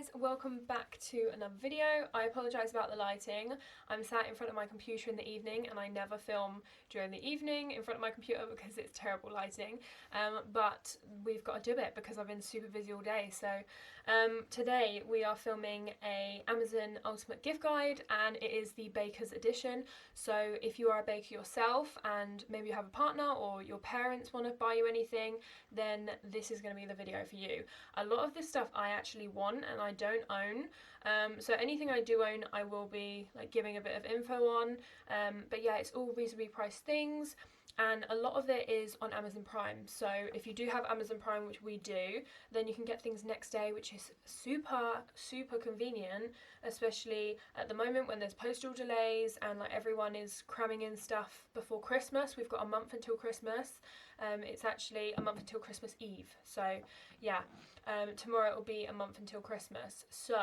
guys, welcome back to another video. I apologise about the lighting. I'm sat in front of my computer in the evening and I never film during the evening in front of my computer because it's terrible lighting, but we've got to do it because I've been super busy all day. So today we are filming a Amazon Ultimate Gift Guide and it is the Baker's Edition. So if you are a baker yourself and maybe you have a partner or your parents want to buy you anything, then this is going to be the video for you. A lot of this stuff I actually want and I don't own, so anything I do own I will be like giving a bit of info on, but yeah, it's all reasonably priced things and a lot of it is on Amazon Prime. So if you do have Amazon Prime, which we do, then you can get things next day, which is super convenient, especially at the moment when there's postal delays and like everyone is cramming in stuff before Christmas. We've got a month until Christmas. It's actually a month until Christmas Eve, so yeah, tomorrow it will be a month until Christmas, so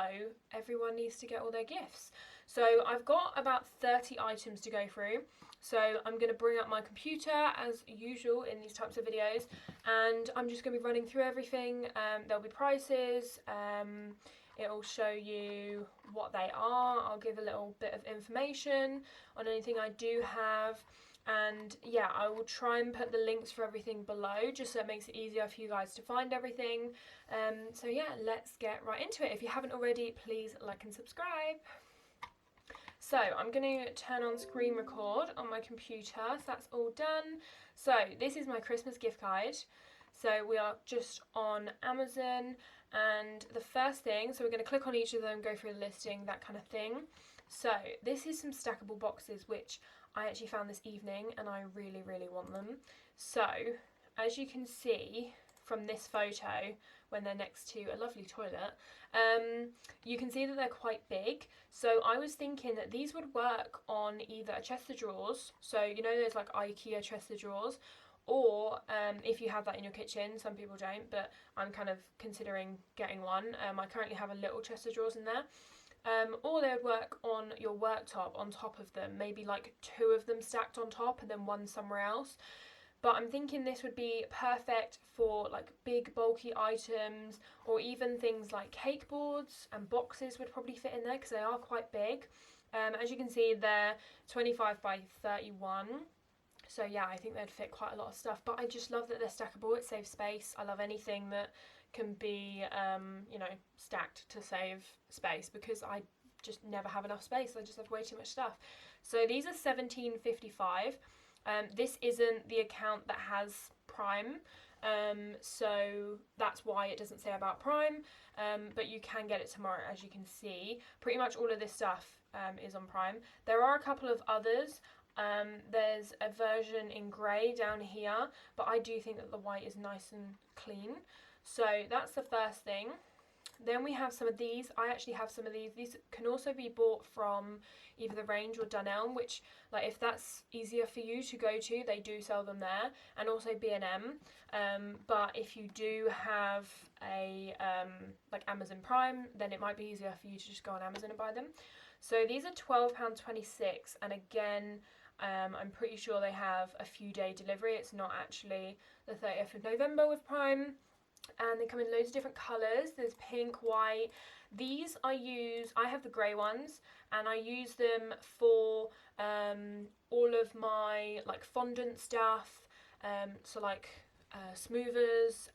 everyone needs to get all their gifts. So I've got about 30 items to go through, so I'm going to bring up my computer as usual in these types of videos and I'm just going to be running through everything. There'll be prices, it'll show you what they are, I'll give a little bit of information on anything I do have. And yeah, I will try and put the links for everything below just so it makes it easier for you guys to find everything. So yeah, let's get right into it. If you haven't already, please like and subscribe. So I'm going to turn on screen record on my computer, so that's all done. So this is my Christmas gift guide. So we are just on Amazon and the first thing, so we're going to click on each of them, go through the listing, that kind of thing. So this is some stackable boxes which I actually found this evening and I really want them. So as you can see from this photo when they're next to a lovely toilet, you can see that they're quite big. So I was thinking that these would work on either a chest of drawers, so you know there's like IKEA chest of drawers, or if you have that in your kitchen. Some people don't, but I'm kind of considering getting one. I currently have a little chest of drawers in there. Or they would work on your worktop on top of them, maybe like two of them stacked on top and then one somewhere else. But I'm thinking this would be perfect for like big bulky items, or even things like cake boards and boxes would probably fit in there because they are quite big. As you can see, they're 25 by 31. So yeah, I think they'd fit quite a lot of stuff, but I just love that they're stackable. It saves space. I love anything that can be you know, stacked to save space because I just never have enough space. I just have way too much stuff. So these are $17.55. This isn't the account that has Prime, so that's why it doesn't say about Prime, but you can get it tomorrow. As you can see, pretty much all of this stuff is on Prime. There are a couple of others. There's a version in grey down here, but I do think that the white is nice and clean. So that's the first thing. Then we have some of these. I actually have some of these. These can also be bought from either the Range or Dunelm, which, like, if that's easier for you to go to, they do sell them there, and also B&M. But if you do have a like Amazon Prime, then it might be easier for you to just go on Amazon and buy them. So these are £12.26, and again, I'm pretty sure they have a few day delivery. It's not actually the 30th of November with Prime. And they come in loads of different colours. There's pink, white. These I have the grey ones, and I use them for all of my like fondant stuff, so like smoothers,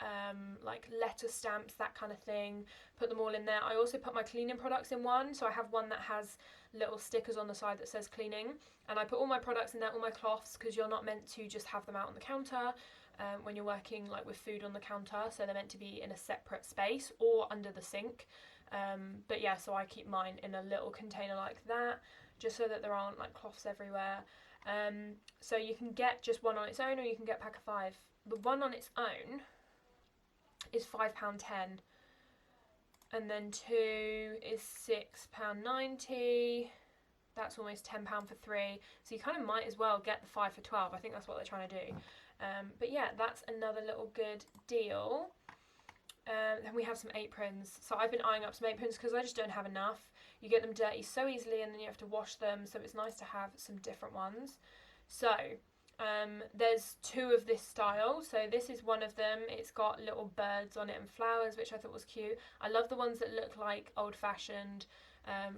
like letter stamps, that kind of thing. Put them all in there. I also put my cleaning products in one, so I have one that has little stickers on the side that says cleaning, and I put all my products in there, all my cloths, because you're not meant to just have them out on the counter when you're working like with food on the counter, so they're meant to be in a separate space or under the sink. But yeah, so I keep mine in a little container like that, just so that there aren't like cloths everywhere. So you can get just one on its own, or you can get a pack of 5. The one on its own is £5.10, and then 2 is £6.90. That's almost £10 for 3. So you kind of might as well get the 5 for 12. I think that's what they're trying to do. But yeah, that's another little good deal. Then we have some aprons. So I've been eyeing up some aprons because I just don't have enough. You get them dirty so easily and then you have to wash them, so it's nice to have some different ones. So There's two of this style, so this is one of them. It's got little birds on it and flowers, which I thought was cute. I love the ones that look like old-fashioned,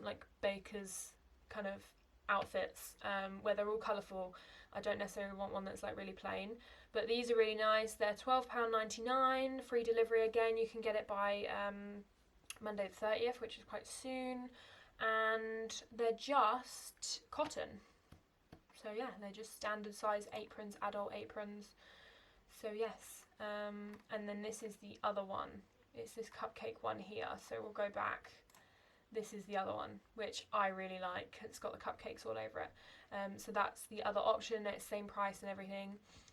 like bakers kind of outfits, where they're all colourful. I don't necessarily want one that's like really plain, but these are really nice. They're £12.99, free delivery again. You can get it by Monday the 30th, which is quite soon, and they're just cotton. So yeah, they're just standard size aprons, adult aprons. So yes, and then this is the other one. It's this cupcake one here. So we'll go back. This is the other one, which I really like. It's got the cupcakes all over it. So that's the other option. It's same price and everything.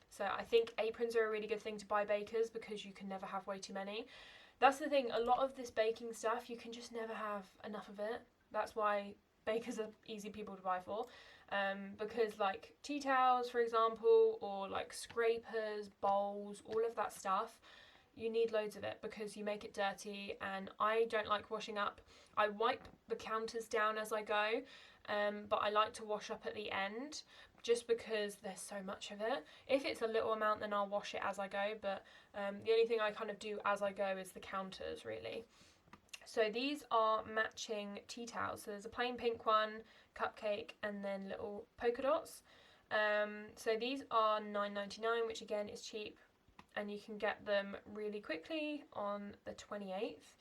So I think aprons are a really good thing to buy bakers because you can never have way too many. That's the thing. A lot of this baking stuff, you can just never have enough of it. That's why bakers are easy people to buy for. Because like tea towels, for example, or like scrapers, bowls, all of that stuff, you need loads of it because you make it dirty, and I don't like washing up. I wipe the counters down as I go, but I like to wash up at the end just because there's so much of it. If it's a little amount, then I'll wash it as I go, but the only thing I kind of do as I go is the counters, really. So these are matching tea towels. So there's a plain pink one, cupcake, and then little polka dots. So these are $9.99, which again is cheap, and you can get them really quickly on the 28th.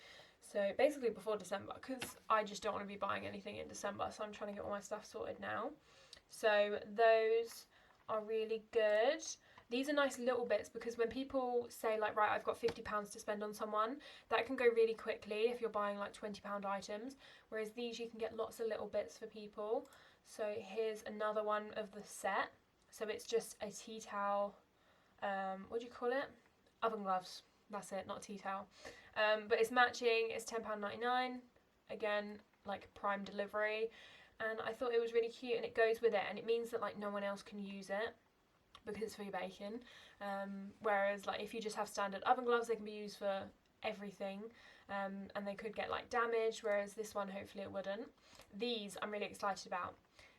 So basically before December, because I just don't want to be buying anything in December, so I'm trying to get all my stuff sorted now. So those are really good. These are nice little bits because when people say like, right, I've got £50 to spend on someone, that can go really quickly if you're buying like £20 items, whereas these you can get lots of little bits for people. So here's another one of the set. So it's just a tea towel, what do you call it? Oven gloves. That's it, not a tea towel. But it's matching, it's £10.99, again, like prime delivery, and I thought it was really cute, and it goes with it, and it means that like no one else can use it because it's for your baking, whereas like if you just have standard oven gloves, they can be used for everything, and they could get like damaged, whereas this one hopefully it wouldn't. These I'm really excited about.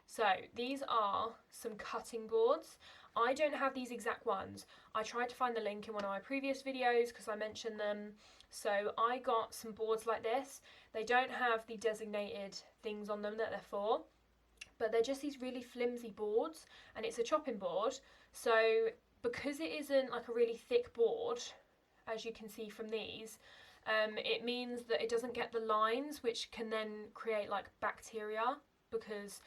So these are some cutting boards. I don't have these exact ones. I tried to find the link in one of my previous videos because I mentioned them. So I got some boards like this. They don't have the designated things on them that they're for, but they're just these really flimsy boards, and it's a chopping board. So because it isn't like a really thick board, as you can see from these, it means that it doesn't get the lines, which can then create like bacteria, because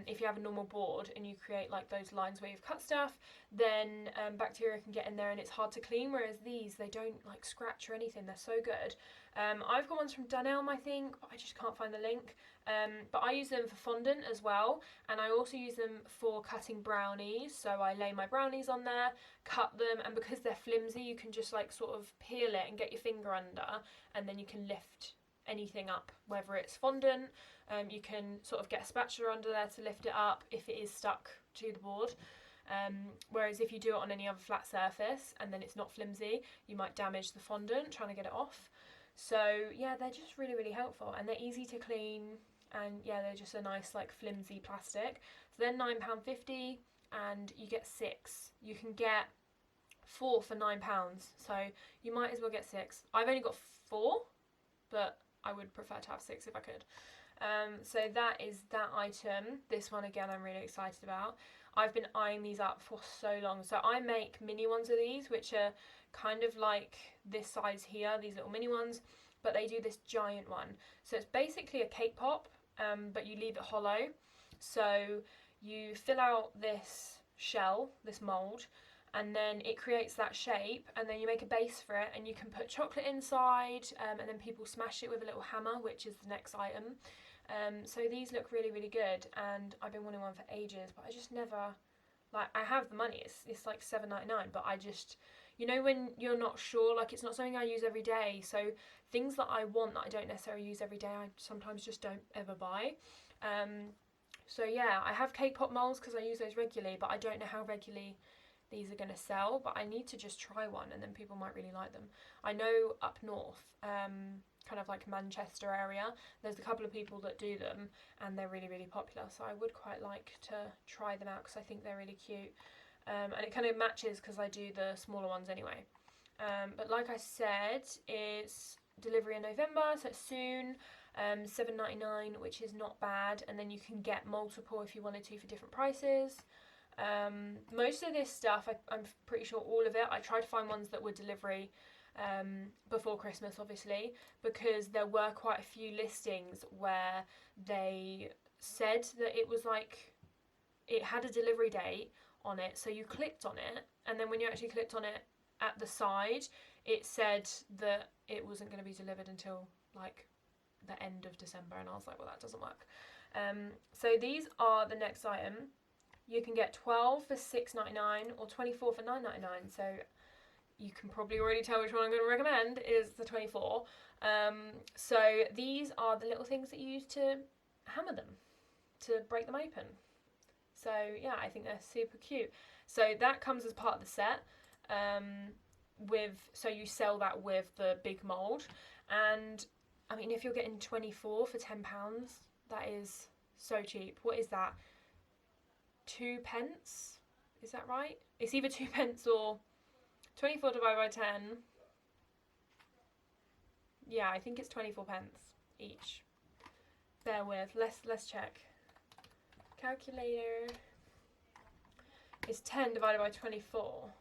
if you have a normal board and you create like those lines where you've cut stuff, then bacteria can get in there and it's hard to clean, whereas these, they don't like scratch or anything. They're so good. I've got ones from Dunelm, I think, but I just can't find the link. But I use them for fondant as well, and I also use them for cutting brownies. So I lay my brownies on there, cut them, and because they're flimsy, you can just like sort of peel it and get your finger under, and then you can lift anything up, whether it's fondant. You can sort of get a spatula under there to lift it up if it is stuck to the board. Whereas if you do it on any other flat surface and then it's not flimsy, you might damage the fondant trying to get it off. So yeah, they're just really, really helpful, and they're easy to clean, and yeah, they're just a nice like flimsy plastic. So they're £9.50 and you get 6. You can get 4 for £9, so you might as well get 6. I've only got 4, but I would prefer to have 6 if I could. So that is that item. This one again I'm really excited about. I've been eyeing these up for so long. So I make mini ones of these, which are kind of like this size here, these little mini ones, but they do this giant one. So it's basically a cake pop, but you leave it hollow. So you fill out this shell, this mould, and then it creates that shape, and then you make a base for it, and you can put chocolate inside, and then people smash it with a little hammer, which is the next item. So these look really, really good, and I've been wanting one for ages, but I just never, like, I have the money, it's like $7.99, but I just, you know, when you're not sure, like, it's not something I use every day, so things that I want that I don't necessarily use every day, I sometimes just don't ever buy. So yeah, I have cake pop molds because I use those regularly, but I don't know how regularly these are going to sell, but I need to just try one, and then people might really like them. I know up north, kind of like Manchester area, there's a couple of people that do them, and they're really, really popular, so I would quite like to try them out because I think they're really cute. and it kind of matches because I do the smaller ones anyway. But like I said, it's delivery in November, so it's soon. $7.99, which is not bad, and then you can get multiple if you wanted to for different prices. Most of this stuff, I'm pretty sure all of it, I tried to find ones that were delivery before Christmas, obviously, because there were quite a few listings where they said that it was like, it had a delivery date on it, so you clicked on it, and then when you actually clicked on it at the side, it said that it wasn't going to be delivered until like the end of December, and I was like, well, that doesn't work. So these are the next item. You can get 12 for $6.99 or 24 for $9.99. So you can probably already tell which one I'm going to recommend is the 24. So these are the little things that you use to hammer them, to break them open. So yeah, I think they're super cute. So that comes as part of the set. So you sell that with the big mould, and I mean, if you're getting 24 for £10, that is so cheap. What is that? 2 pence? Is that right? It's either 2 pence or 24 divided by 10. Yeah, I think it's 24 pence each. Bear with. Let's check. Calculator. It's 10 divided by 24.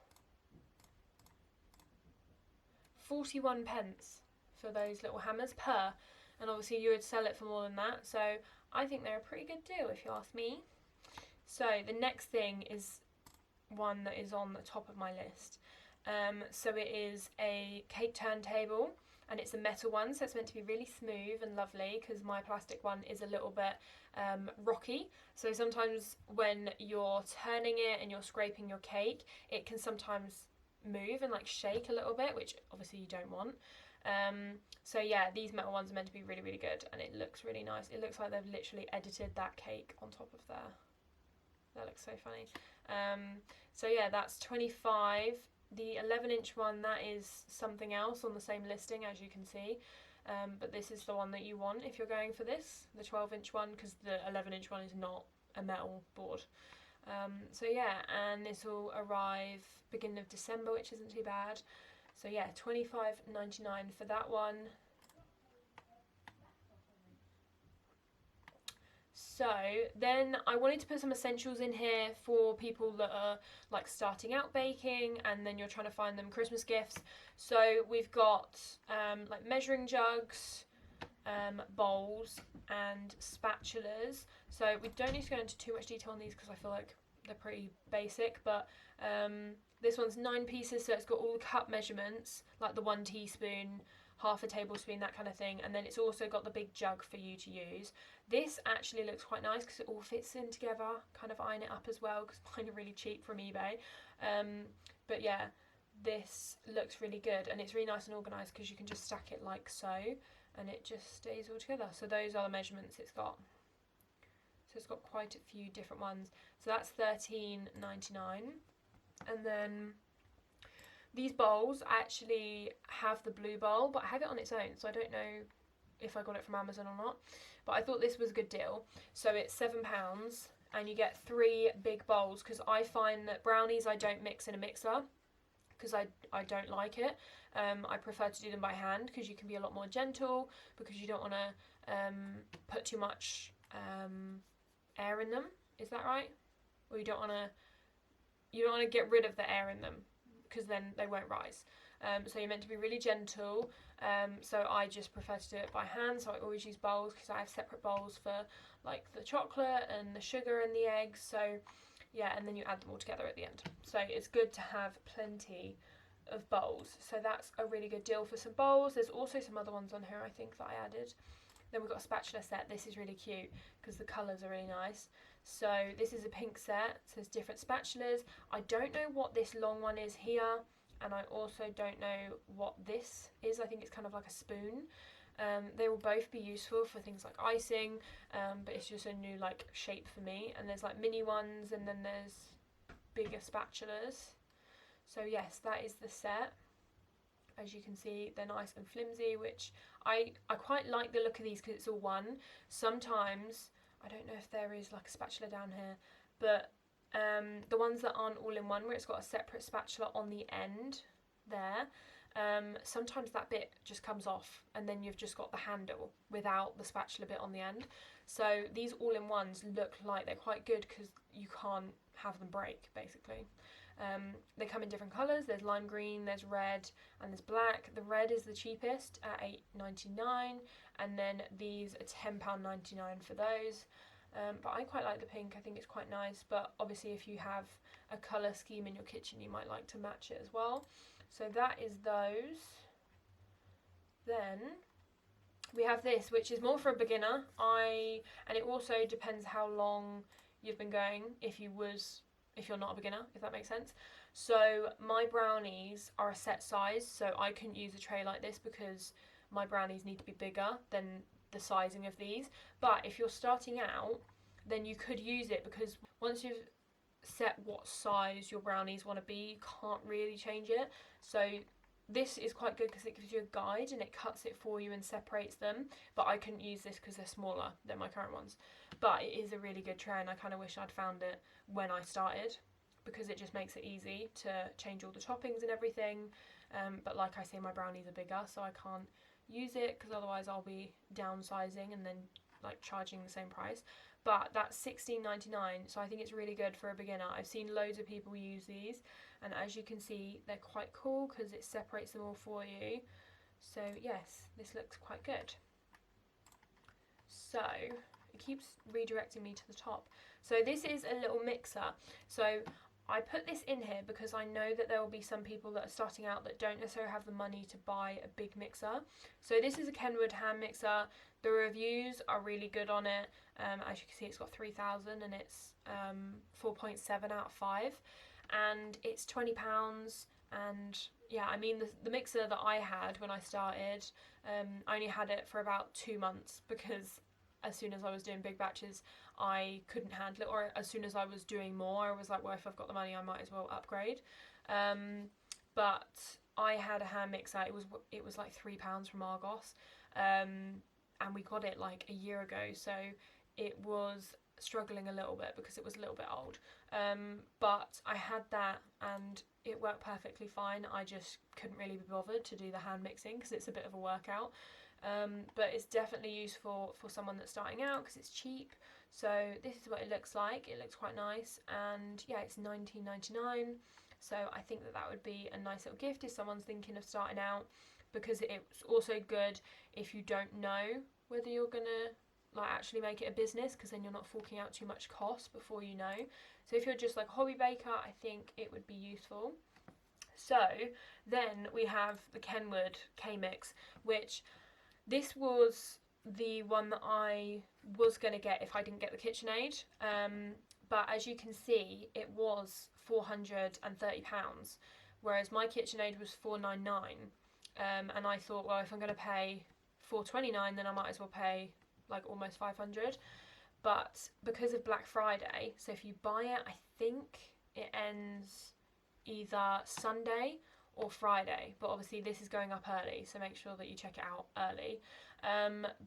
41 pence. For those little hammers per, and obviously you would sell it for more than that, so I think they're a pretty good deal if you ask me. So the next thing is one that is on the top of my list. So it is a cake turntable, and it's a metal one, so it's meant to be really smooth and lovely, because my plastic one is a little bit rocky, so sometimes when you're turning it and you're scraping your cake, it can sometimes move and like shake a little bit, which obviously you don't want. So yeah, these metal ones are meant to be really, really good, and it looks really nice. It looks like they've literally edited that cake on top of there. That looks so funny. So yeah, that's 25. The 11-inch one, that is something else on the same listing, as you can see. But this is the one that you want if you're going for this, the 12-inch one, because the 11-inch one is not a metal board. So yeah, and this will arrive beginning of December, which isn't too bad. So yeah, $25.99 for that one. So then I wanted to put some essentials in here for people that are like starting out baking, and then you're trying to find them Christmas gifts. So we've got like measuring jugs, bowls and spatulas. So we don't need to go into too much detail on these because I feel like they're pretty basic, but this one's 9 pieces, so it's got all the cup measurements, like the 1 teaspoon, half a tablespoon, that kind of thing, and then it's also got the big jug for you to use. This actually looks quite nice because it all fits in together. Kind of iron it up as well because mine are really cheap from eBay. But yeah, this looks really good, and it's really nice and organised because you can just stack it like so, and it just stays all together. So those are the measurements it's got. So it's got quite a few different ones. So that's $13.99. And then these bowls, I actually have the blue bowl, but I have it on its own, so I don't know if I got it from Amazon or not. But I thought this was a good deal. So it's £7, and you get 3 big bowls, because I find that brownies I don't mix in a mixer, because I don't like it. I prefer to do them by hand, because you can be a lot more gentle, because you don't want to put too much air in them. Is that right? Or you don't want to get rid of the air in them, because then they won't rise. So you're meant to be really gentle. So I just prefer to do it by hand. So I always use bowls, because I have separate bowls for like the chocolate and the sugar and the eggs. So yeah, and then you add them all together at the end. So it's good to have plenty of bowls. So that's a really good deal for some bowls. There's also some other ones on here I think that I added. Then we've got a spatula set. This is really cute because the colours are really nice. So this is a pink set. So there's different spatulas. I don't know what this long one is here, and I also don't know what this is. I think it's kind of like a spoon. They will both be useful for things like icing, but it's just a new like shape for me. And there's like mini ones, and then there's bigger spatulas. So yes, that is the set. As you can see, they're nice and flimsy, which I quite like the look of these because it's all one. Sometimes, I don't know if there is like a spatula down here, but The ones that aren't all in one, where it's got a separate spatula on the end there, sometimes that bit just comes off and then you've just got the handle without the spatula bit on the end. So these all-in-ones look like they're quite good because you can't have them break, basically. They come in different colours. There's lime green, there's red, and there's black. The red is the cheapest at £8.99, and then these are £10.99 for those. But I quite like the pink. I think it's quite nice, but obviously if you have a colour scheme in your kitchen, you might like to match it as well. So that is those. Then we have this, which is more for a beginner. And it also depends how long you've been going, if you're not a beginner, if that makes sense. So my brownies are a set size, so I couldn't use a tray like this because my brownies need to be bigger than the sizing of these. But if you're starting out, then you could use it, because once you've set what size your brownies want to be, you can't really change it. So this is quite good because it gives you a guide and it cuts it for you and separates them. But I couldn't use this because they're smaller than my current ones. But it is a really good tray, and I kind of wish I'd found it when I started, because it just makes it easy to change all the toppings and everything. But like I say, my brownies are bigger, so I can't use it because otherwise I'll be downsizing and then like charging the same price. But that's £16.99, so I think it's really good for a beginner. I've seen loads of people use these, and as you can see, they're quite cool because it separates them all for you. So yes, this looks quite good. So it keeps redirecting me to the top. So this is a little mixer. So I put this in here because I know that there will be some people that are starting out that don't necessarily have the money to buy a big mixer. So this is a Kenwood hand mixer. The reviews are really good on it. As you can see, it's got 3,000 and it's 4.7 out of 5. And it's £20. And yeah, I mean, the mixer that I had when I started, I only had it for about 2 months because as soon as I was doing big batches, I couldn't handle it, or as soon as I was doing more, I was like, well, if I've got the money, I might as well upgrade. But I had a hand mixer. It was like £3 from Argos, and we got it like a year ago, so it was struggling a little bit because it was a little bit old. But I had that and it worked perfectly fine. I just couldn't really be bothered to do the hand mixing because it's a bit of a workout. But it's definitely useful for someone that's starting out because it's cheap. So this is what it looks like. It looks quite nice, and yeah, it's £19.99. So I think that would be a nice little gift if someone's thinking of starting out, because it's also good if you don't know whether you're gonna like actually make it a business, because then you're not forking out too much cost before you know. So if you're just like a hobby baker, I think it would be useful. So then we have the Kenwood K-Mix, which this was the one that I was going to get if I didn't get the KitchenAid. But as you can see, it was £430, whereas my KitchenAid was £499. And I thought, well, if I'm going to pay £429, then I might as well pay like almost 500. But because of Black Friday, so if you buy it, I think it ends either Sunday or Friday, but obviously this is going up early, so make sure that you check it out early.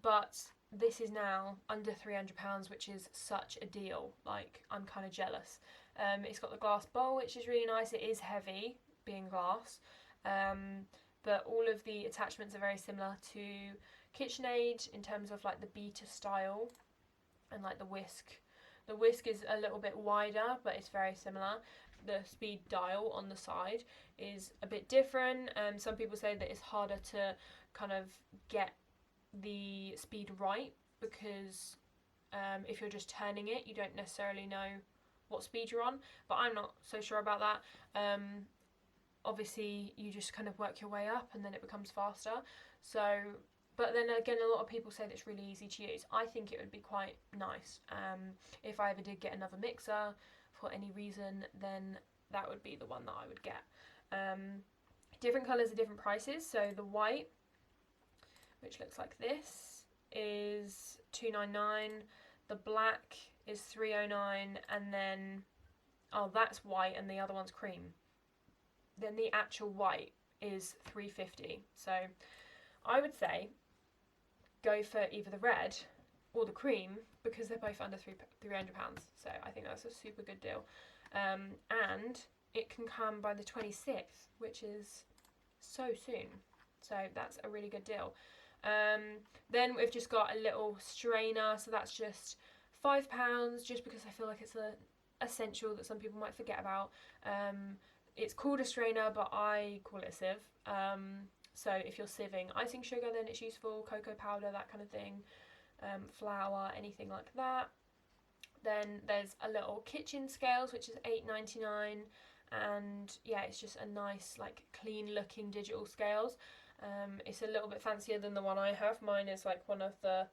But this is now under £300, which is such a deal. Like, I'm kind of jealous. It's got the glass bowl, which is really nice. It is heavy, being glass, but all of the attachments are very similar to KitchenAid in terms of like the beater style and like the whisk. The whisk is a little bit wider, but it's very similar. The speed dial on the side is a bit different. Some people say that it's harder to kind of get the speed right because if you're just turning it, you don't necessarily know what speed you're on, but I'm not so sure about that. Obviously you just kind of work your way up and then it becomes faster. So, but then again, a lot of people say that it's really easy to use. I think it would be quite nice. If I ever did get another mixer for any reason, then that would be the one that I would get. Different colours are different prices. So the white, which looks like this, is £2.99. The black is £3.09, and then that's white and the other one's cream. Then the actual white is £3.50. So I would say go for either the red or the cream because they're both under £300. So I think that's a super good deal. and it can come by the 26th, which is so soon. So that's a really good deal. Then we've just got a little strainer, so that's just £5, just because I feel like it's a essential that some people might forget about. It's called a strainer, but I call it a sieve. So if you're sieving icing sugar, then it's useful. Cocoa powder, that kind of thing. Flour, anything like that. Then there's a little kitchen scales, which is £8.99, and yeah, it's just a nice, like, clean looking digital scales. It's a little bit fancier than the one I have. Mine is like one of the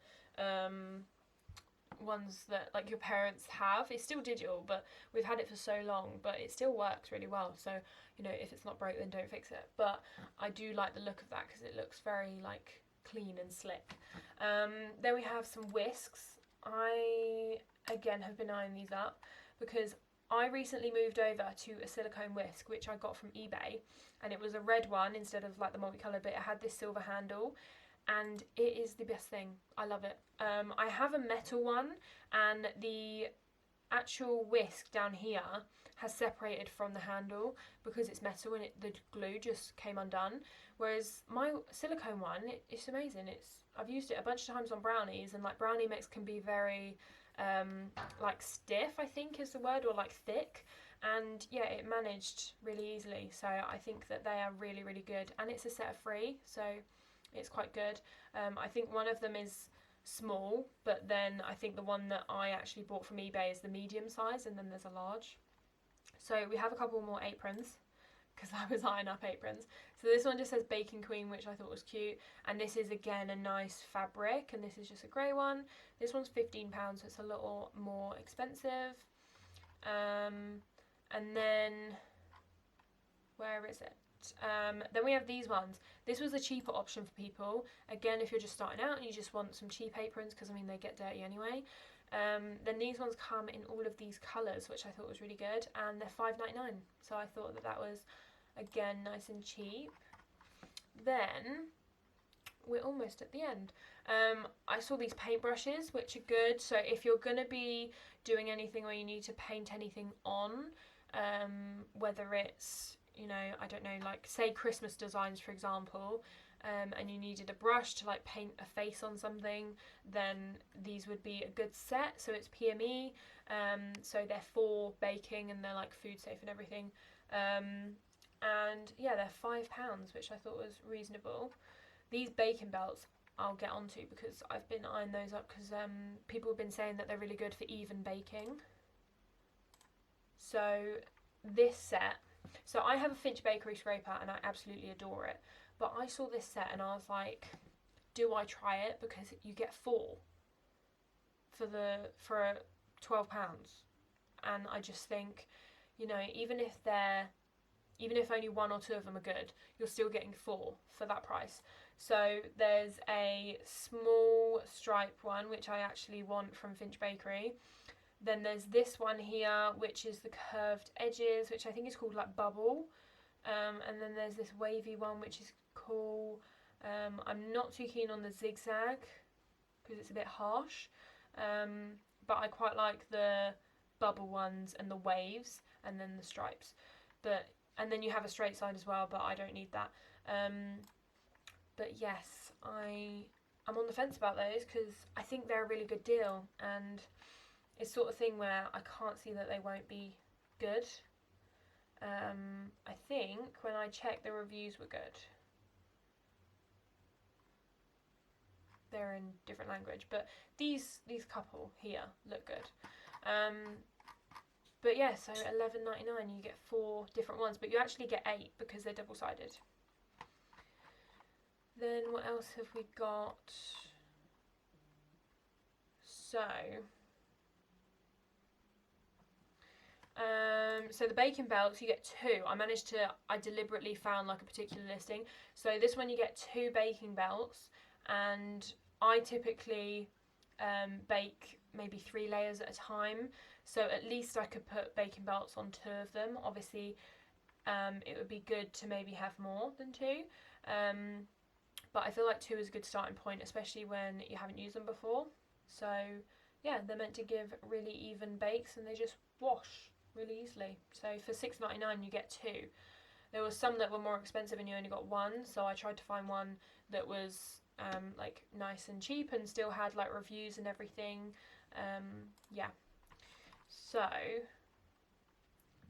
ones that like your parents have. It's still digital, but we've had it for so long, but it still works really well. So, you know, if it's not broke, then don't fix it. But I do like the look of that because it looks very like clean and slick. Then we have some whisks. I again have been eyeing these up because I recently moved over to a silicone whisk, which I got from eBay, and it was a red one instead of like the multicolour, but it had this silver handle, and it is the best thing. I love it. I have a metal one, and the actual whisk down here has separated from the handle because it's metal and the glue just came undone, whereas my silicone one, it's amazing. I've used it a bunch of times on brownies, and like brownie mix can be very like stiff, I think is the word, or like thick, and yeah, it managed really easily. So I think that they are really, really good, and it's a set of 3, so it's quite good. I think one of them is small, but then I think the one that I actually bought from eBay is the medium size, and then there's a large. So we have a couple more aprons because I was eyeing up aprons. So this one just says Baking Queen, which I thought was cute, and this is again a nice fabric, and this is just a grey one. This one's £15, so it's a little more expensive. And then where is it? Then we have these ones. This was a cheaper option for people. Again, if you're just starting out and you just want some cheap aprons, because I mean they get dirty anyway. Then these ones come in all of these colours, which I thought was really good, and they're £5.99. So I thought that was again nice and cheap. Then we're almost at the end. I saw these paintbrushes, which are good. So if you're going to be doing anything where you need to paint anything on, whether it's, you know, I don't know, like say Christmas designs, for example, and you needed a brush to like paint a face on something, then these would be a good set. So it's PME, so they're for baking and they're like food safe and everything. And yeah, they're £5, which I thought was reasonable. These baking belts I'll get onto because I've been eyeing those up because people have been saying that they're really good for even baking. So this set, so I have a Finch Bakery scraper and I absolutely adore it, but I saw this set and I was like, do I try it? Because you get 4 for £12, and I just think, you know, even if only 1 or 2 of them are good, you're still getting 4 for that price. So there's a small stripe one, which I actually want from Finch Bakery. Then there's this one here, which is the curved edges, which I think is called like Bubble. And then there's this wavy one, which is cool. I'm not too keen on the zigzag because it's a bit harsh. But I quite like the bubble ones and the waves and then the stripes. And then you have a straight side as well, but I don't need that. But yes, I'm on the fence about those because I think they're a really good deal, and it's sort of thing where I can't see that they won't be good. I think when I checked, the reviews were good. They're in different language, but these couple here look good. But yeah, so £11.99 you get 4 different ones, but you actually get 8 because they're double-sided. Then what else have we got? So the bacon belts, you get 2. I deliberately found like a particular listing. So this one you get 2 baking belts, and I typically bake maybe 3 layers at a time. So at least I could put bacon belts on 2 of them. Obviously, it would be good to maybe have more than 2. But I feel like 2 is a good starting point, especially when you haven't used them before. So yeah, they're meant to give really even bakes, and they just wash really easily. So for $6.99 you get 2. There were some that were more expensive and you only got 1, so I tried to find one that was like nice and cheap and still had like reviews and everything. Yeah. So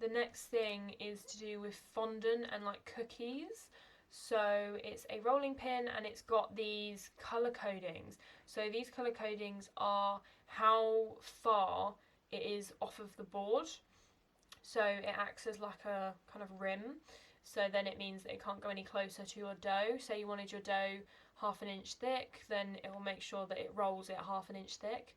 the next thing is to do with fondant and like cookies. So it's a rolling pin and it's got these colour codings. So these colour codings are how far it is off of the board. So it acts as like a kind of rim. So then it means that it can't go any closer to your dough. Say you wanted your dough half an inch thick, then it will make sure that it rolls it half an inch thick.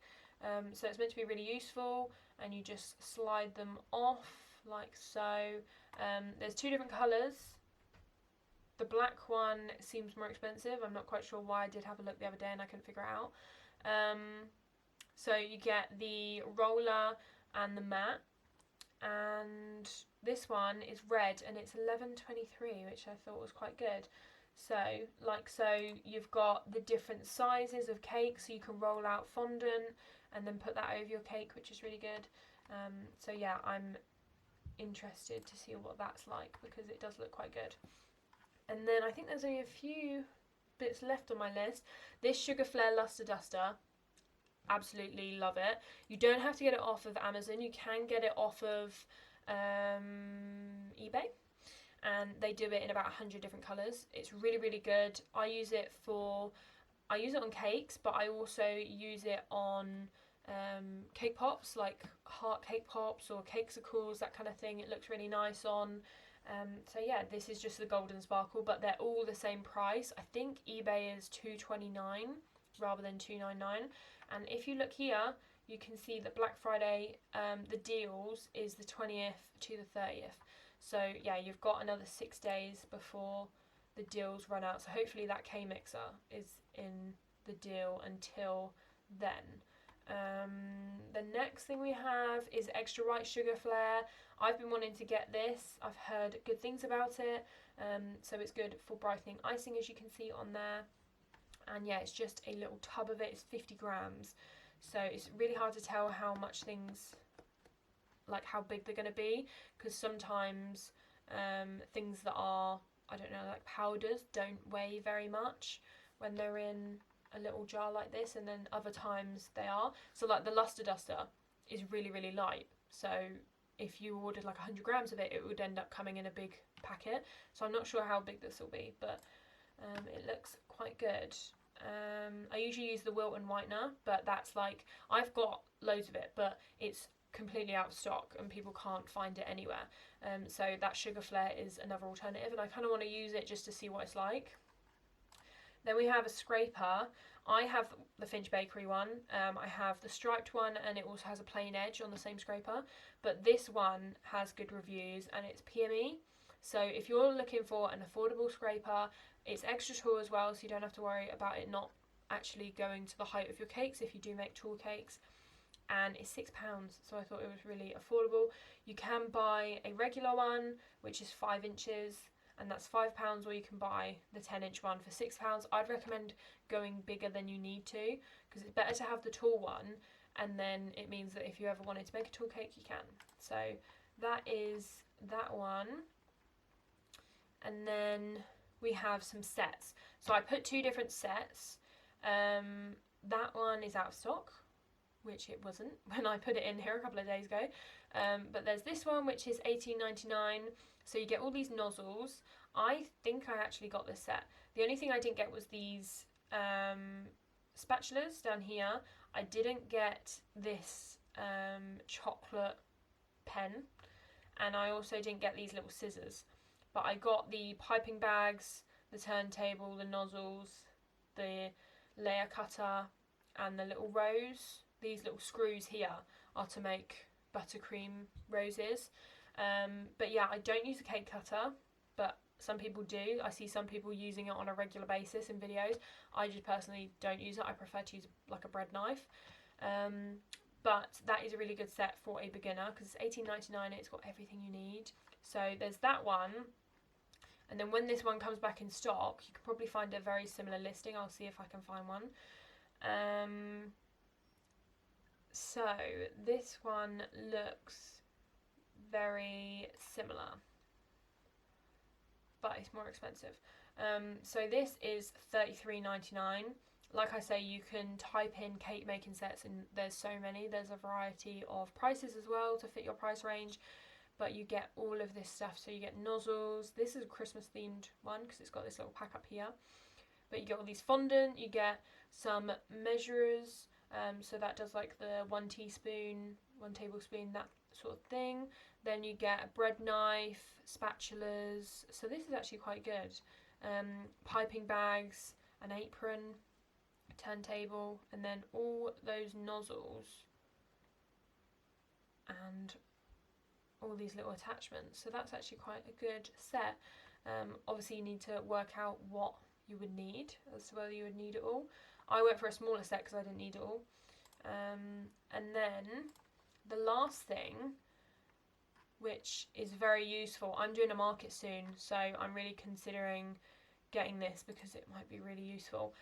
So it's meant to be really useful, and you just slide them off like so. There's 2 different colours. The black one seems more expensive. I'm not quite sure why. I did have a look the other day and I couldn't figure it out. So you get the roller and the mat, and this one is red and it's $11.23, which I thought was quite good. So you've got the different sizes of cake, so you can roll out fondant and then put that over your cake, which is really good. So yeah, I'm interested to see what that's like because it does look quite good. And then I think there's only a few bits left on my list. This Sugar Flare Luster Duster, absolutely love it. You don't have to get it off of Amazon. You can get it off of eBay, and they do it in about 100 different colours. It's really, really good. I use it on cakes, but I also use it on cake pops, like heart cake pops or cakesicles, that kind of thing. It looks really nice on. So yeah, this is just the golden sparkle, but they're all the same price. I think eBay is $2.29 rather than $2.99. And if you look here, you can see that Black Friday, the deals is the 20th to the 30th. So yeah, you've got another 6 days before the deals run out. So hopefully that K-mixer is in the deal until then. The next thing we have is Extra White Sugar Flare. I've been wanting to get this. I've heard good things about it. So it's good for brightening icing, as you can see on there. And yeah, it's just a little tub of it. It's 50 grams. So it's really hard to tell how much things, like how big they're going to be, because sometimes things that are, I don't know, like powders don't weigh very much when they're in a little jar like this, and then other times they are. So like the Luster Duster is really, really light. So if you ordered like 100 grams of it, it would end up coming in a big packet. So I'm not sure how big this will be, but it looks quite good. I usually use the Wilton whitener, but that's like, I've got loads of it, but it's completely out of stock and people can't find it anywhere. So that Sugar Flare is another alternative, and I kind of want to use it just to see what it's like. Then we have a scraper. I have the Finch Bakery one. I have the striped one, and it also has a plain edge on the same scraper. But this one has good reviews, and it's PME. So if you're looking for an affordable scraper, it's extra tall as well, so you don't have to worry about it not actually going to the height of your cakes if you do make tall cakes. And it's £6, so I thought it was really affordable. You can buy a regular one, which is 5 inches, and that's £5, or you can buy the 10-inch one for £6. I'd recommend going bigger than you need to, because it's better to have the tall one, and then it means that if you ever wanted to make a tall cake, you can. So that is that one. And then we have some sets. So I put 2 different sets. That one is out of stock, which it wasn't when I put it in here a couple of days ago. But there's this one, which is $18.99. So you get all these nozzles. I think I actually got this set. The only thing I didn't get was these spatulas down here. I didn't get this chocolate pen, and I also didn't get these little scissors. But I got the piping bags, the turntable, the nozzles, the layer cutter, and the little rose. These little screws here are to make buttercream roses. But yeah, I don't use a cake cutter, but some people do. I see some people using it on a regular basis in videos. I just personally don't use it. I prefer to use like a bread knife. But that is a really good set for a beginner because it's $18.99. It's got everything you need. So there's that one. And then when this one comes back in stock, you can probably find a very similar listing. I'll see if I can find one. So this one looks very similar, but it's more expensive. So this is $33.99. Like I say, you can type in cake making sets and there's so many. There's a variety of prices as well to fit your price range, but you get all of this stuff. So you get nozzles. This is a Christmas themed one because it's got this little pack up here. But you get all these fondant, you get some measurers, so that does like the 1 teaspoon, 1 tablespoon, that sort of thing. Then you get a bread knife, spatulas, so this is actually quite good. Piping bags, an apron, a turntable, and then all those nozzles and all these little attachments. So that's actually quite a good set. Obviously you need to work out what you would need as to whether you would need it all. I went for a smaller set because I didn't need it all. And then the last thing, which is very useful, I'm doing a market soon, so I'm really considering getting this because it might be really useful,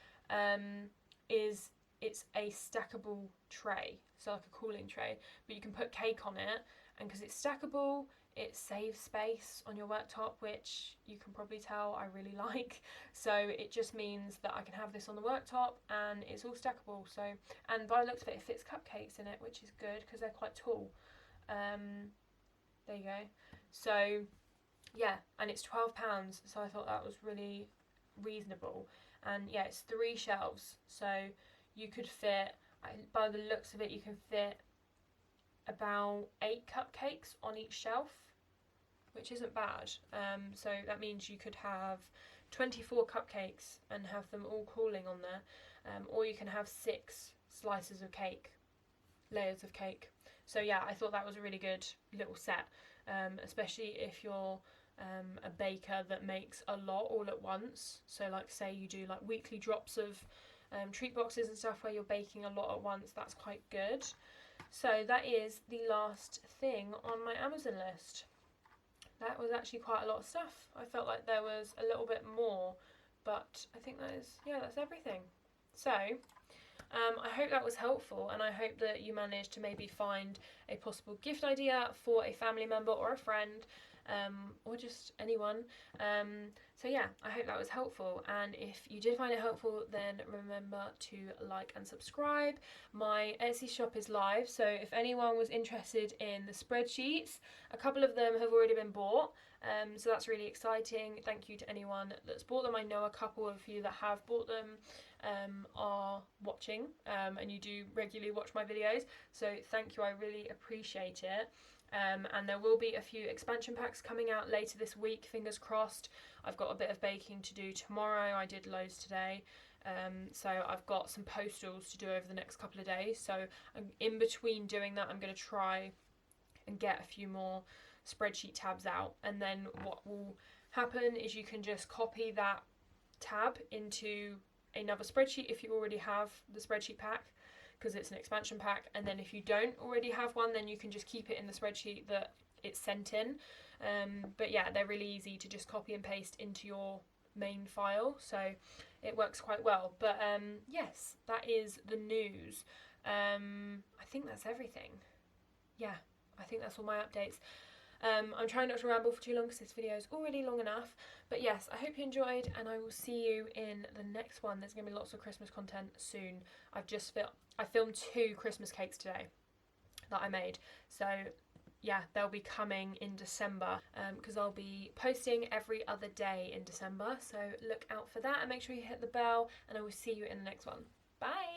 is it's a stackable tray, so like a cooling tray, but you can put cake on it, and because it's stackable, it saves space on your worktop, which you can probably tell I really like. So it just means that I can have this on the worktop and it's all stackable. So, and by the looks of it, it fits cupcakes in it, which is good because they're quite tall. There you go. So yeah, and it's £12, so I thought that was really reasonable. And yeah, it's 3 shelves, so you could fit, by the looks of it, you can fit about 8 cupcakes on each shelf, which isn't bad. So that means you could have 24 cupcakes and have them all cooling on there, or you can have 6 slices of cake, layers of cake. So yeah, I thought that was a really good little set, especially if you're a baker that makes a lot all at once. So like say you do like weekly drops of treat boxes and stuff where you're baking a lot at once, that's quite good. So that is the last thing on my Amazon list. That was actually quite a lot of stuff. I felt like there was a little bit more, but I think that is, yeah, that's everything. So I hope that was helpful, and I hope that you managed to maybe find a possible gift idea for a family member or a friend, or just anyone. So yeah, I hope that was helpful, and if you did find it helpful, then remember to like and subscribe. My Etsy shop is live, so if anyone was interested in the spreadsheets, a couple of them have already been bought, so that's really exciting. Thank you to anyone that's bought them. I know a couple of you that have bought them are watching, and you do regularly watch my videos, so thank you, I really appreciate it. And there will be a few expansion packs coming out later this week, fingers crossed. I've got a bit of baking to do tomorrow, I did loads today, so I've got some postals to do over the next couple of days, so in between doing that I'm going to try and get a few more spreadsheet tabs out, and then what will happen is you can just copy that tab into another spreadsheet if you already have the spreadsheet pack, because it's an expansion pack, and then if you don't already have one, then you can just keep it in the spreadsheet that it's sent in. But yeah, they're really easy to just copy and paste into your main file, so it works quite well. But yes, that is the news. I think that's everything. Yeah, I think that's all my updates. I'm trying not to ramble for too long because this video is already long enough, but yes, I hope you enjoyed, and I will see you in the next one. There's going to be lots of Christmas content soon. I filmed 2 Christmas cakes today that I made, so yeah, they'll be coming in December, because I'll be posting every other day in December, so look out for that, and make sure you hit the bell, and I will see you in the next one. Bye!